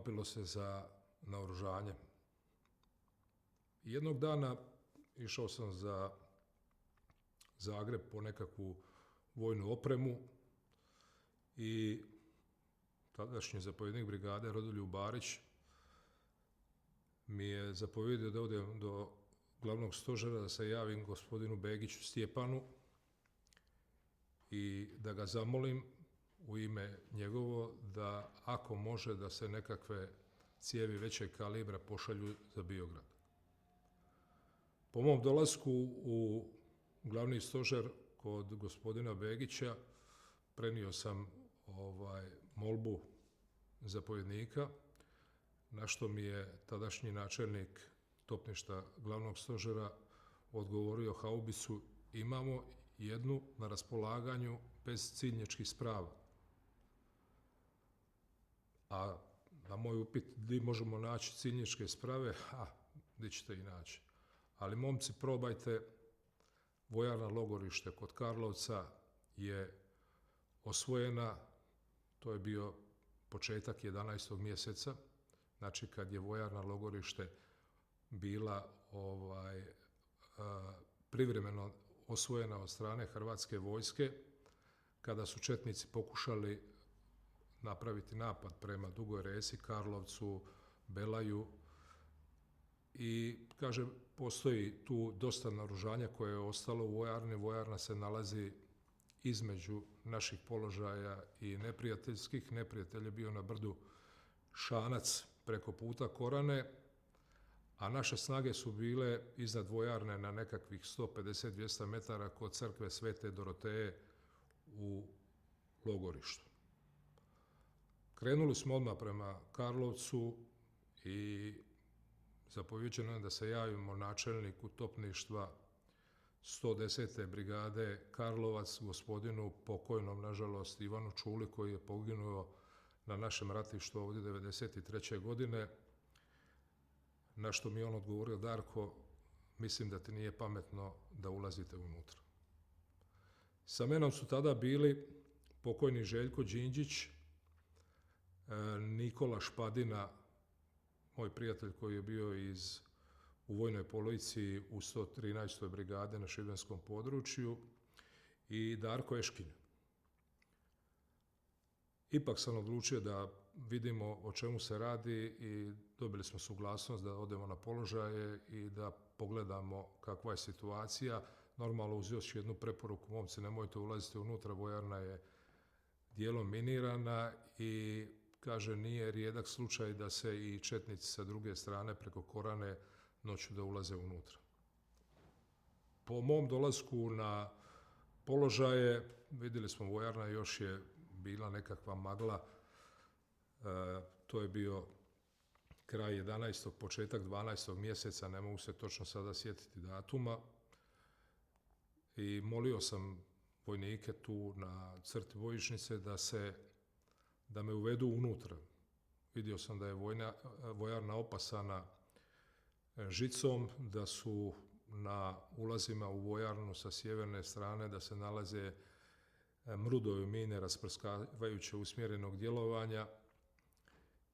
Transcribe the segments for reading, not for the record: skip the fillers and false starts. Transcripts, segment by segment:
topilo se za naoružanje. Jednog dana išao sam za Zagreb po nekakvu vojnu opremu i tadašnji zapovjednik brigade Rodoljub Barić mi je zapovjedio da odem do glavnog stožera da se javim gospodinu Begiću Stjepanu i da ga zamolim u ime njegovo da ako može da se nekakve cijevi većeg kalibra pošalju za Biograd. Po mom dolasku u glavni stožer kod gospodina Begića prenio sam molbu zapovjednika, na što mi je tadašnji načelnik topništva glavnog stožera odgovorio: haubicu imamo jednu na raspolaganju bez ciljničkih sprava. A na moj upit gdje možemo naći ciljničke sprave, gdje ćete i naći. Ali momci, probajte, vojarna Logorište kod Karlovca je osvojena, to je bio početak 11. mjeseca, znači kad je vojarna Logorište bila privremeno osvojena od strane Hrvatske vojske, kada su četnici pokušali napraviti napad prema Dugoj Resi, Karlovcu, Belaju i, kažem, postoji tu dosta naoružanja koje je ostalo u vojarni. Vojarna se nalazi između naših položaja i neprijateljskih. Neprijatelj je bio na brdu Šanac preko puta Korane, a naše snage su bile iznad vojarne na nekakvih 150-200 metara kod crkve Svete Doroteje u Logorištu. Krenuli smo odmah prema Karlovcu i zapovjeđeno je da se javimo načelniku topništva 110. brigade Karlovac, gospodinu pokojnom, nažalost, Ivanu Čuli, koji je poginuo na našem ratištu ovdje 1993. godine, na što mi je on odgovorio: Darko, mislim da ti nije pametno da ulazite unutra. Sa menom su tada bili pokojni Željko Đinđić, Nikola Špadina, moj prijatelj koji je bio u vojnoj policiji u 113. brigade na šibenskom području, i Darko Eškinj. Ipak sam odlučio da vidimo o čemu se radi i dobili smo suglasnost da odemo na položaje i da pogledamo kakva je situacija. Normalno, uz još jednu preporuku: momci, nemojte ulaziti unutra, vojarna je dijelom minirana i, kaže, nije rijedak slučaj da se i četnici sa druge strane preko Korane noću da ulaze unutra. Po mom dolasku na položaje vidjeli smo vojarna, još je bila nekakva magla, to je bio kraj 11. početak 12. mjeseca, ne mogu se točno sada sjetiti datuma, i molio sam vojnike tu na crti bojišnice da me uvedu unutra. Vidio sam da je vojarna opasana žicom, da su na ulazima u vojarnu sa sjeverne strane da se nalaze mrudovi mine rasprskavajuće usmjerenog djelovanja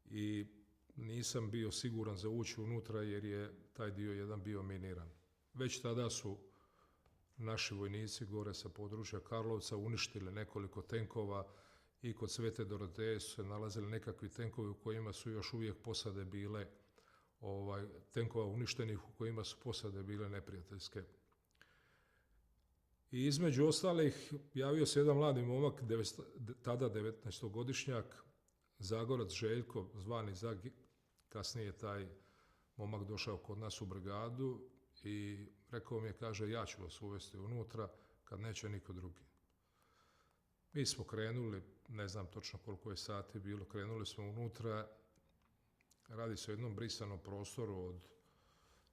i nisam bio siguran za ući unutra jer je taj dio jedan bio miniran. Već tada su naši vojnici gore sa područja Karlovca uništili nekoliko tenkova i kod Svete Doroteje su se nalazili nekakvi tenkovi u kojima su još uvijek posade bile, tenkova uništenih u kojima su posade bile neprijateljske. I između ostalih javio se jedan mladi momak, tada 19-godišnjak, Zagorac Željko, zvani Zagi. Kasnije je taj momak došao kod nas u brigadu i rekao mi je, kaže, ja ću vas uvesti unutra kad neće niko drugi. Mi smo krenuli, ne znam točno koliko je sati bilo, krenuli smo unutra. Radi se o jednom brisanom prostoru od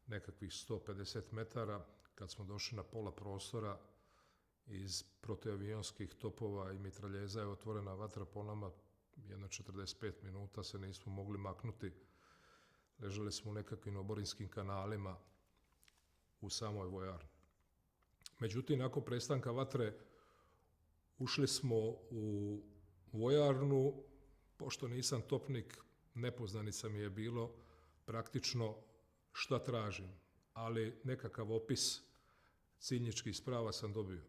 nekakvih 150 metara. Kad smo došli na pola prostora, iz protiavionskih topova i mitraljeza je otvorena vatra po nama. Jedno 45 minuta se nismo mogli maknuti. Ležali smo u nekakvim oborinskim kanalima u samoj vojarni. Međutim, nakon prestanka vatre ušli smo u vojarnu. Pošto nisam topnik, nepoznanica mi je bilo praktično šta tražim, ali nekakav opis ciljničkih sprava sam dobio.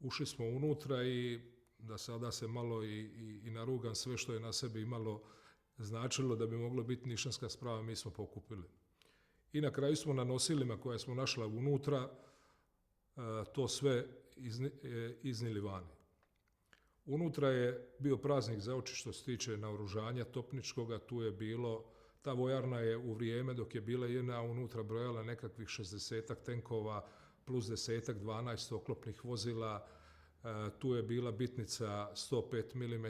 Ušli smo unutra i da sada se malo i narugam, sve što je na sebi imalo značilo da bi moglo biti nišanska sprava, mi smo pokupili. I na kraju smo na nosilima koja smo našla unutra to sve iznijeli vani. Unutra je bio praznik za oči što se tiče naoružanja topničkoga, tu je bilo, ta vojarna je u vrijeme dok je bila JNA unutra brojala nekakvih 60 tenkova plus 10-12 oklopnih vozila, tu je bila bitnica 105 mm,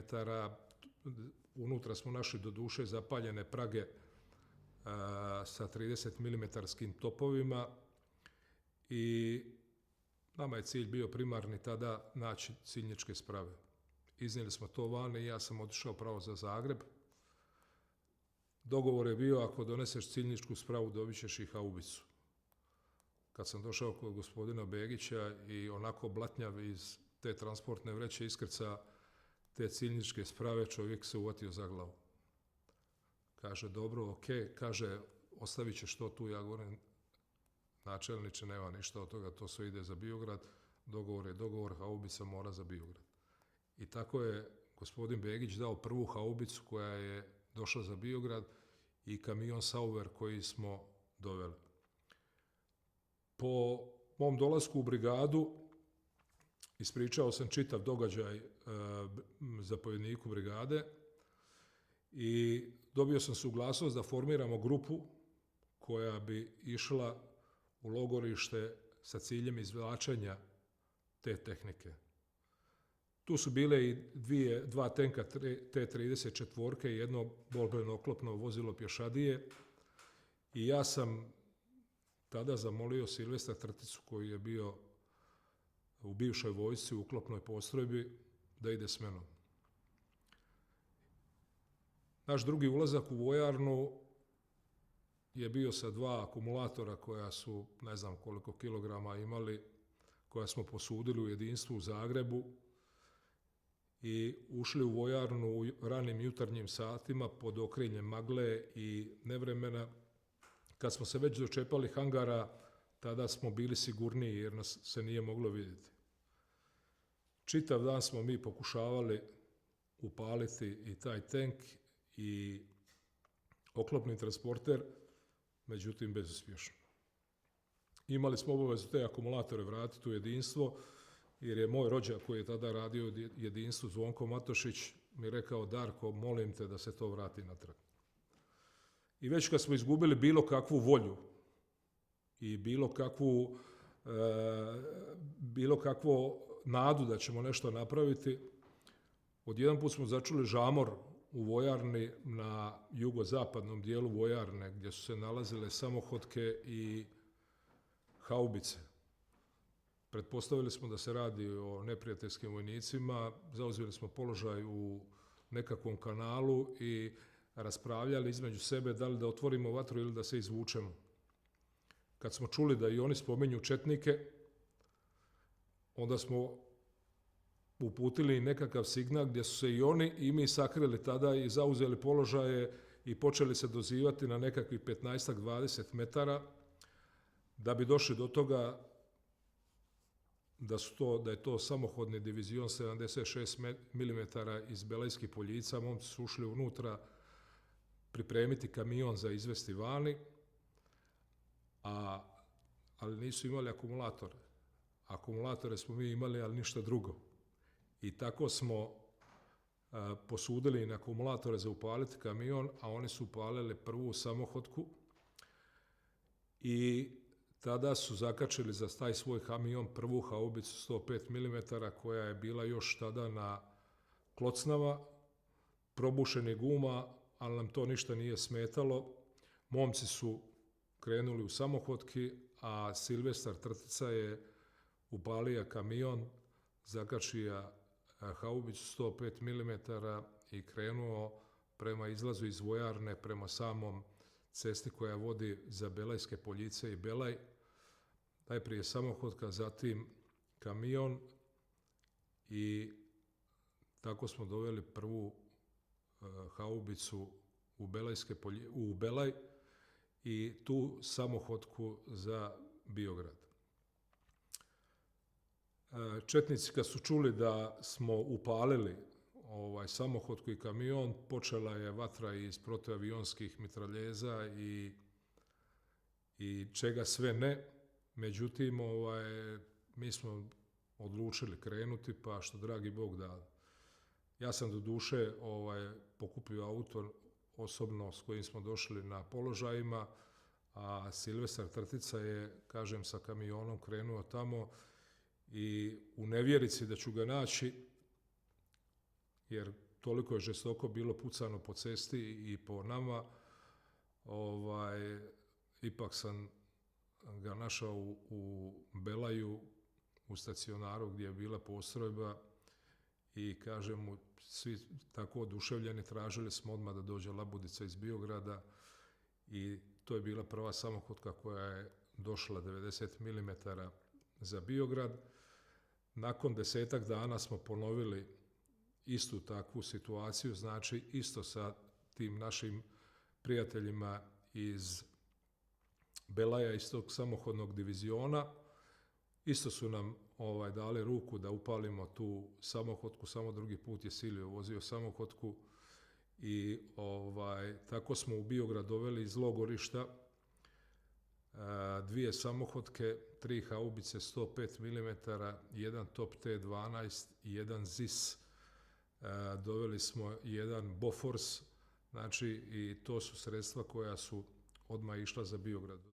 unutra smo našli doduše zapaljene prage sa 30 mm topovima i nama je cilj bio primarni tada naći ciljničke sprave. Iznijeli smo to vani i ja sam otišao pravo za Zagreb. Dogovor je bio ako doneseš ciljničku spravu dobit ćeš i haubicu. Kad sam došao kod gospodina Begića i onako blatnjav iz te transportne vreće iskrca te ciljničke sprave, čovjek se uvatio za glavu. Kaže, dobro, ok, kaže, ostavit ćeš to tu, ja govorim, načelniče, nema ništa od toga, to sve ide za Biograd, dogovor je dogovor, haubica mora za Biograd. I tako je gospodin Begić dao prvu haubicu koja je došla za Biograd i kamion Sauber koji smo doveli. Po mom dolasku u brigadu ispričao sam čitav događaj zapovjedniku brigade i dobio sam suglasnost da formiramo grupu koja bi išla u logorište sa ciljem izvlačenja te tehnike. Tu su bile i dva tenka T-34 i jedno borbeno oklopno vozilo pješadije i ja sam tada zamolio Silvestra Trticu koji je bio u bivšoj vojsci u oklopnoj postrojbi da ide s menom. Naš drugi ulazak u vojarnu je bio sa 2 akumulatora koja su ne znam koliko kilograma imali, koja smo posudili u jedinstvu u Zagrebu i ušli u vojarnu u ranim jutarnjim satima pod okriljem magle i nevremena. Kad smo se već dočepali hangara, tada smo bili sigurniji jer nas se nije moglo vidjeti. Čitav dan smo mi pokušavali upaliti i taj tank i oklopni transporter, međutim bezuspješno. Imali smo obavezu te akumulatore vratiti u jedinstvo, jer je moj rođak koji je tada radio u jedinstvu, Zvonko Matošić, mi rekao, Darko, molim te da se to vrati natrag. I već kad smo izgubili bilo kakvu volju i bilo kakvu nadu da ćemo nešto napraviti, odjedanput smo začuli žamor u vojarni na jugozapadnom dijelu vojarne gdje su se nalazile samohodke i haubice. Pretpostavili smo da se radi o neprijateljskim vojnicima, zauzeli smo položaj u nekakvom kanalu i raspravljali između sebe da li da otvorimo vatru ili da se izvučemo. Kad smo čuli da i oni spominju četnike, onda smo uputili nekakav signal gdje su se i oni i mi sakrili tada i zauzeli položaje i počeli se dozivati na nekakvih 15-20 metara da bi došli do toga da je to samohodni divizion 76 mm iz Belejskih Poljica. Momci su ušli unutra pripremiti kamion za izvesti vani, ali nisu imali akumulatore. Akumulatore smo mi imali, ali ništa drugo. I tako smo posudili na akumulatore za upaliti kamion, a oni su upalili prvu samohodku i tada su zakačili za taj svoj kamion prvu haubicu 105 mm koja je bila još tada na klocnama, probušenih guma, ali nam to ništa nije smetalo. Momci su krenuli u samohodki, a Silvestar Trtica je upalio kamion, zakačio haubicu 105 mm i krenuo prema izlazu iz vojarne, prema samom cesti koja vodi za Belejske Poljice i Belaj. Najprije samohodka, zatim kamion i tako smo doveli prvu haubicu u Belaj i tu samohodku za Biograd. Četnici kad su čuli da smo upalili samohodku i kamion, počela je vatra iz protuavionskih mitraljeza i čega sve ne. Međutim, mi smo odlučili krenuti, pa što dragi Bog da. Ja sam do duše pokupio auto osobno s kojim smo došli na položajima, a Silvestar Trtica je, kažem, sa kamionom krenuo tamo i u nevjerici da ću ga naći, jer toliko je žestoko bilo pucano po cesti i po nama, ipak sam ga našao u Belaju, u stacionaru gdje je bila postrojba i kažem mu, svi tako oduševljeni, tražili smo odmah da dođe labudica iz Biograda i to je bila prva samohodka koja je došla 90 mm za Biograd. Nakon 10-ak dana smo ponovili istu takvu situaciju, znači isto sa tim našim prijateljima iz Belaja, iz tog samohodnog diviziona. Isto su nam dali ruku da upalimo tu samohodku, samo drugi put je Silvio vozio samohodku i tako smo u Biograd doveli iz logorišta 2 samohodke, 3 haubice 105 mm, 1 Top T12 i 1 ZIS. Doveli smo 1 Bofors, znači i to su sredstva koja su odmah išla za Biograd.